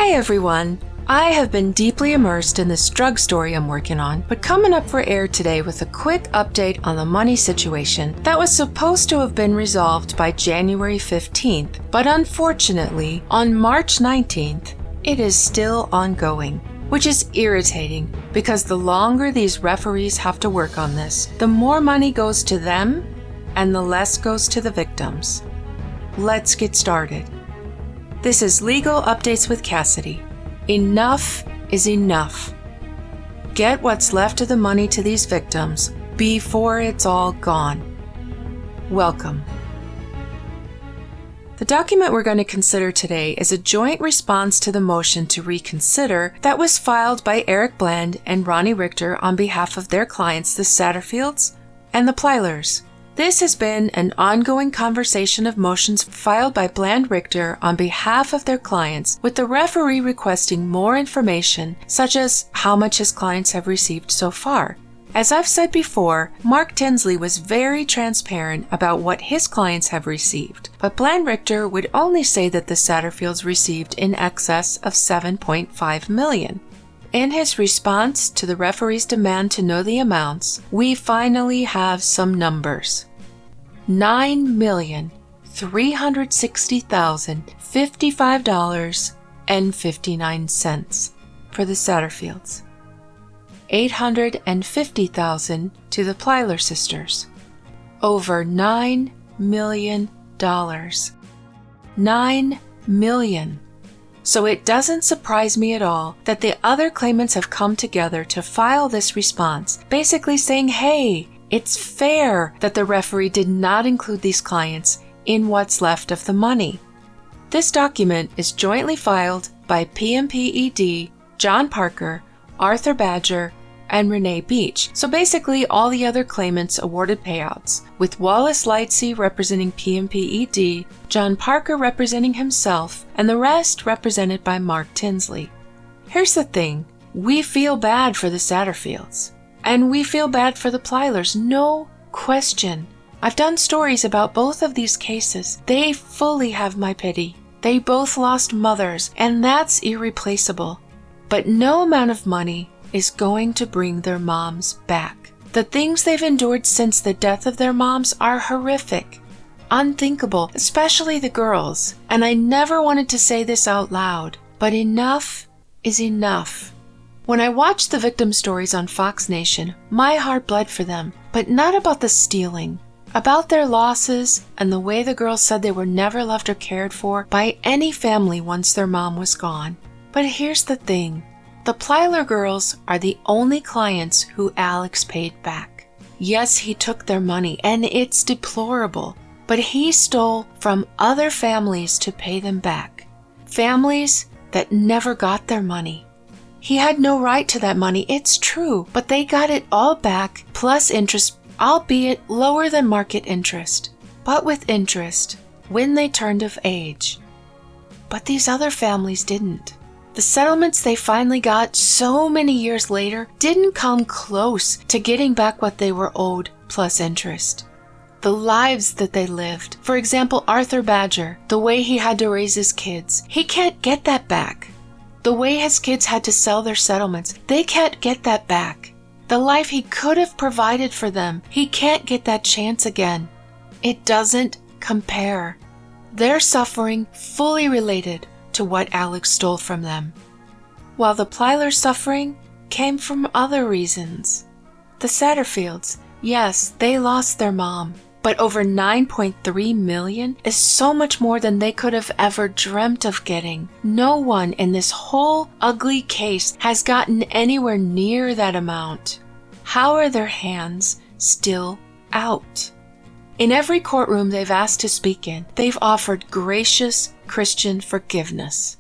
Hey everyone! I have been deeply immersed in this drug story I'm working on, but coming up for air today with a quick update on the money situation that was supposed to have been resolved by January 15th, but unfortunately, on March 19th, it is still ongoing, which is irritating because the longer these referees have to work on this, the more money goes to them and the less goes to the victims. Let's get started. This is Legal Updates with Cassidy. Enough is enough. Get what's left of the money to these victims before it's all gone. Welcome. The document we're going to consider today is a joint response to the motion to reconsider that was filed by Eric Bland and Ronnie Richter on behalf of their clients, the Satterfields and the Plylers. This has been an ongoing conversation of motions filed by Bland Richter on behalf of their clients, with the referee requesting more information, such as how much his clients have received so far. As I've said before, Mark Tinsley was very transparent about what his clients have received, but Bland Richter would only say that the Satterfields received in excess of $7.5 million. In his response to the referee's demand to know the amounts, we finally have some numbers. $9,360,055.59 for the Satterfields. $850,000 to the Plyler sisters. Over $9 million. $9 million. So it doesn't surprise me at all that the other claimants have come together to file this response, basically saying, hey, it's fair that the referee did not include these clients in what's left of the money. This document is jointly filed by PMPED, John Parker, Arthur Badger, and Renee Beach. So basically all the other claimants awarded payouts, with Wallace Lightsey representing PMPED, John Parker representing himself, and the rest represented by Mark Tinsley. Here's the thing, we feel bad for the Satterfields, and we feel bad for the Plylers, no question. I've done stories about both of these cases. They fully have my pity. They both lost mothers, and that's irreplaceable. But no amount of money is going to bring their moms back. The things they've endured since the death of their moms are horrific, unthinkable, especially the girls. And I never wanted to say this out loud, but enough is enough. When I watched the victim stories on Fox Nation, my heart bled for them, but not about the stealing, about their losses and the way the girls said they were never loved or cared for by any family once their mom was gone. But here's the thing. The Plyler girls are the only clients who Alex paid back. Yes, he took their money, and it's deplorable, but he stole from other families to pay them back. Families that never got their money. He had no right to that money, it's true, but they got it all back, plus interest, albeit lower than market interest, but with interest, when they turned of age. But these other families didn't. The settlements they finally got so many years later didn't come close to getting back what they were owed plus interest. The lives that they lived, for example, Arthur Badger, the way he had to raise his kids, he can't get that back. The way his kids had to sell their settlements, they can't get that back. The life he could have provided for them, he can't get that chance again. It doesn't compare. Their suffering fully related to what Alex stole from them, while the Plyler suffering came from other reasons. The Satterfields, yes, they lost their mom, but over $9.3 million is so much more than they could have ever dreamt of getting. No one in this whole ugly case has gotten anywhere near that amount. How are their hands still out? In every courtroom they've asked to speak in, they've offered gracious Christian forgiveness.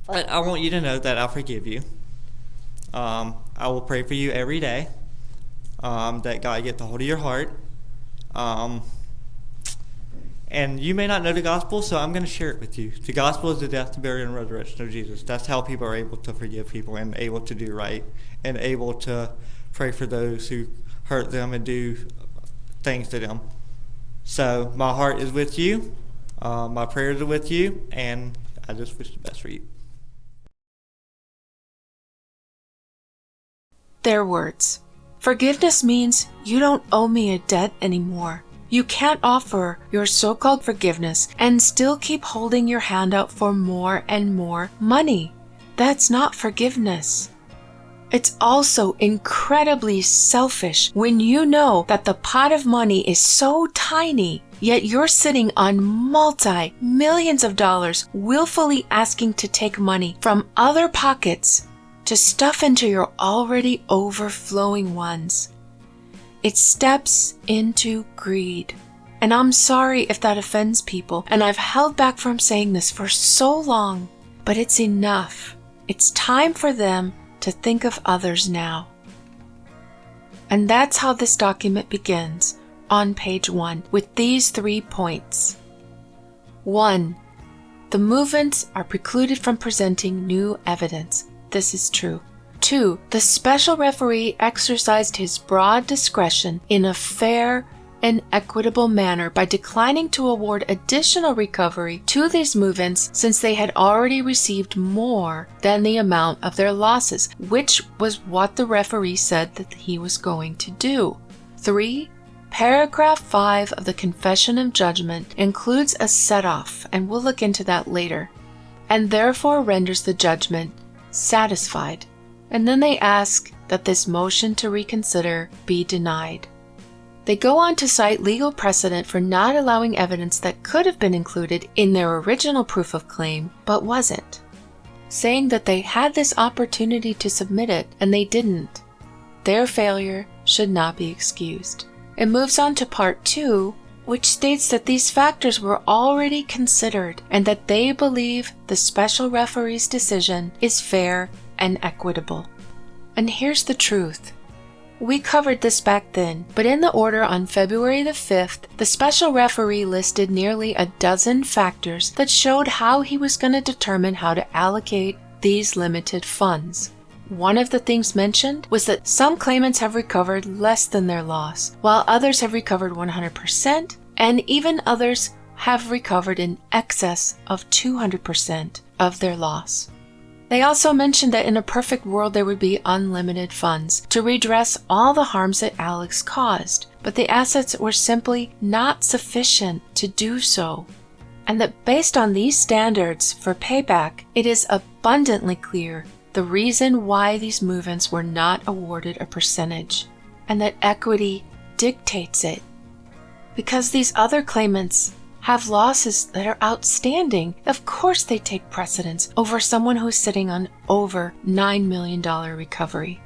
I want you to know that I forgive you. I will pray for you every day, that God get the hold of your heart. And you may not know the gospel, so I'm going to share it with you. The gospel is the death, the burial, and resurrection of Jesus. That's how people are able to forgive people and able to do right and able to pray for those who hurt them and do things to them. So my heart is with you. My prayers are with you, and I just wish the best for you. Their words. Forgiveness means you don't owe me a debt anymore. You can't offer your so-called forgiveness and still keep holding your hand out for more and more money. That's not forgiveness. It's also incredibly selfish when you know that the pot of money is so tiny, yet you're sitting on multi-millions of dollars willfully asking to take money from other pockets to stuff into your already overflowing ones. It steps into greed. And I'm sorry if that offends people, and I've held back from saying this for so long, but it's enough. It's time for them to think of others now. And that's how this document begins on page 1 with these 3 points. 1. The movements are precluded from presenting new evidence. This is true. 2. The special referee exercised his broad discretion in a fair and equitable manner by declining to award additional recovery to these movements since they had already received more than the amount of their losses, which was what the referee said that he was going to do. 3. Paragraph 5 of the Confession of Judgment includes a set-off, and we'll look into that later, and therefore renders the judgment satisfied. And then they ask that this motion to reconsider be denied. They go on to cite legal precedent for not allowing evidence that could have been included in their original proof of claim, but wasn't, saying that they had this opportunity to submit it and they didn't. Their failure should not be excused. It moves on to part 2, which states that these factors were already considered and that they believe the special referee's decision is fair and equitable. And here's the truth. We covered this back then, but in the order on February the 5th, the special referee listed nearly a dozen factors that showed how he was going to determine how to allocate these limited funds. One of the things mentioned was that some claimants have recovered less than their loss, while others have recovered 100%, and even others have recovered in excess of 200% of their loss. They also mentioned that in a perfect world there would be unlimited funds to redress all the harms that Alex caused, but the assets were simply not sufficient to do so. And that based on these standards for payback, it is abundantly clear the reason why these movements were not awarded a percentage, and that equity dictates it. Because these other claimants have losses that are outstanding, of course they take precedence over someone who's sitting on over $9 million recovery.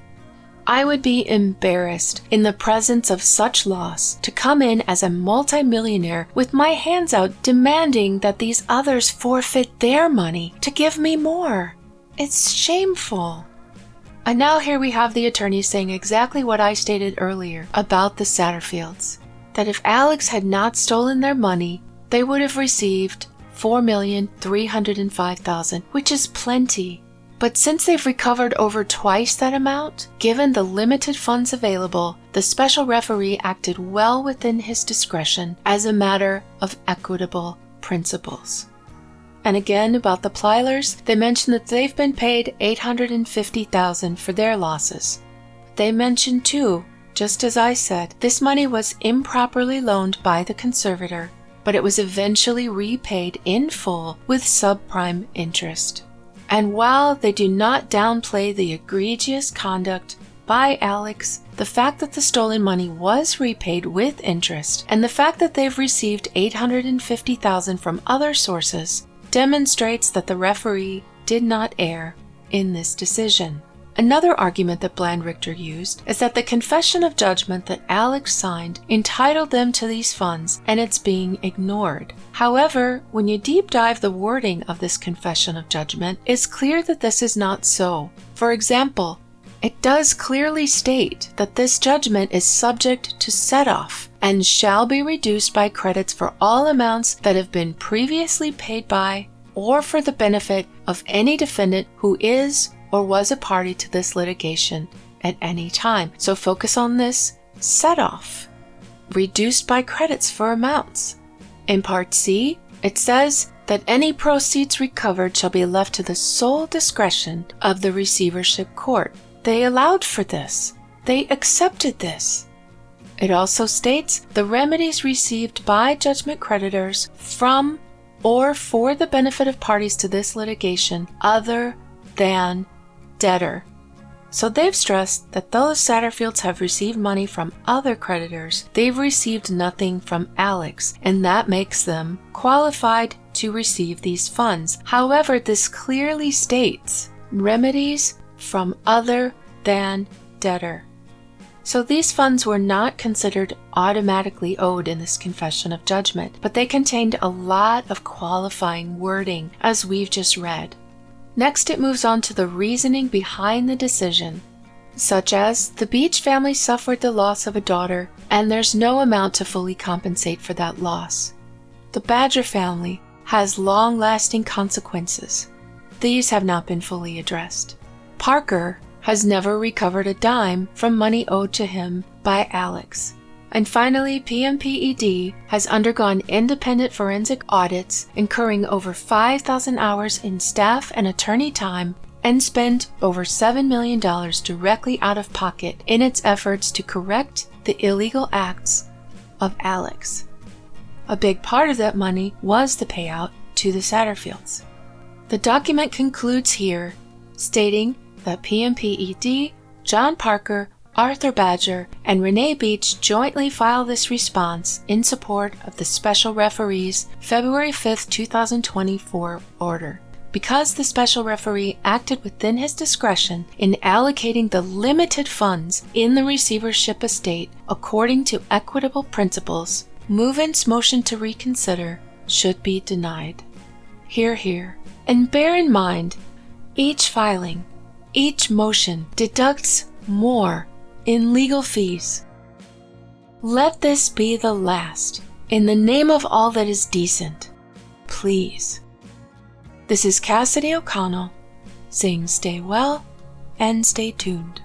I would be embarrassed in the presence of such loss to come in as a multimillionaire with my hands out demanding that these others forfeit their money to give me more. It's shameful. And now here we have the attorney saying exactly what I stated earlier about the Satterfields, that if Alex had not stolen their money, they would have received $4,305,000, which is plenty. But since they've recovered over twice that amount, given the limited funds available, the special referee acted well within his discretion as a matter of equitable principles. And again, about the Plylers, they mention that they've been paid $850,000 for their losses. They mention too, just as I said, this money was improperly loaned by the conservator, but it was eventually repaid in full with subprime interest. And while they do not downplay the egregious conduct by Alex, the fact that the stolen money was repaid with interest, and the fact that they've received $850,000 from other sources, demonstrates that the referee did not err in this decision. Another argument that Bland Richter used is that the confession of judgment that Alex signed entitled them to these funds, and it's being ignored. However, when you deep dive the wording of this confession of judgment, it's clear that this is not so. For example, it does clearly state that this judgment is subject to set-off and shall be reduced by credits for all amounts that have been previously paid by or for the benefit of any defendant who is or was a party to this litigation at any time. So focus on this set-off, reduced by credits for amounts. In Part C, It says that any proceeds recovered shall be left to the sole discretion of the receivership court. They allowed for this. They accepted this. It also states the remedies received by judgment creditors from or for the benefit of parties to this litigation other than debtor. So they've stressed that though the Satterfields have received money from other creditors, they've received nothing from Alex, and that makes them qualified to receive these funds. However, this clearly states remedies from other than debtor. So these funds were not considered automatically owed in this confession of judgment, but they contained a lot of qualifying wording, as we've just read. Next, it moves on to the reasoning behind the decision, such as the Beach family suffered the loss of a daughter, and there's no amount to fully compensate for that loss. The Badger family has long-lasting consequences. These have not been fully addressed. Parker has never recovered a dime from money owed to him by Alex. And finally, PMPED has undergone independent forensic audits, incurring over 5,000 hours in staff and attorney time, and spent over $7 million directly out of pocket in its efforts to correct the illegal acts of Alex. A big part of that money was the payout to the Satterfields. The document concludes here, stating that PMPED, John Parker, Arthur Badger, and Renee Beach jointly file this response in support of the special referee's February 5, 2024 order. Because the special referee acted within his discretion in allocating the limited funds in the receivership estate according to equitable principles, move-in's motion to reconsider should be denied. Hear, hear. And bear in mind, each filing, each motion deducts more in legal fees. Let this be the last. In the name of all that is decent, please. This is Cassidy O'Connell saying stay well and stay tuned.